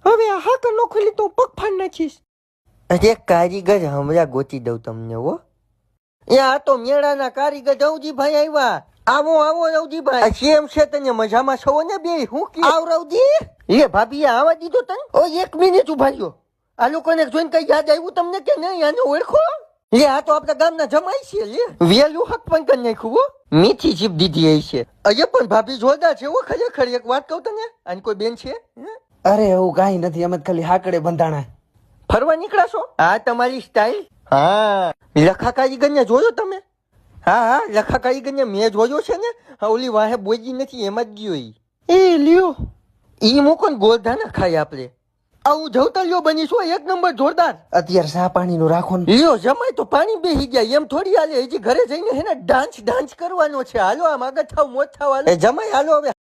હવે આ હાકર નો ખોલી તો પગ ફાડ નાખીશ. અરે કારીગર હમણાં ગોતી દઉં તમને હો. એ આ તો મેળાના કારીગર રવજીભાઈ આવ્યા. આવો આવો રવજીભાઈ. કેમ છે તને મજામાં છો ને બે? હું કે આવ રવજી. લે ભાભી આવા દીધો તને? ઓ 1 મિનિટ ઉભા રહ્યો. આ લોકોને જોઈને કઈ યાદ આવ્યું તમને કે નહીં? આને ઓળખો? લે આ તો આપણા ગામના જમાઈ છે. લે વેલું હક પણ કરી નાખ્યું હો. મીઠી જીભ દીધી છે. અજે પણ ભાભી જોરદાર છે હો ખરેખર. એક વાત કહું તને, આની કોઈ બેન છે? અરે એવું કાંઈ નથી, અમે ખાલી હાકડે બંધાણા. ફરવા નીકળ્યા છો? હા તમારી સ્ટાઈલ. હા લખા કારીગર ને જોયો તમે? હા હા લખા કારીગર ને મેં જોયો છે ને. હા ઓલી વાહે બોજી નથી એમ જ ગયો. એ લ્યો ઈ મૂકો ને ગોળધા ના ખાય આપણે. આવું જવતલિયો બનીશું એક નંબર જોરદાર. અત્યારે ચા પાણી નું રાખો ને. લ્યો જમાય તો પાણી બેસી ગયા એમ થોડી હાલે. હજી ઘરે જઈને ડાન્સ કરવાનો છે. હાલો આમ આગળ થાવ મોત થાવ હાલો. જમાય હાલો હવે.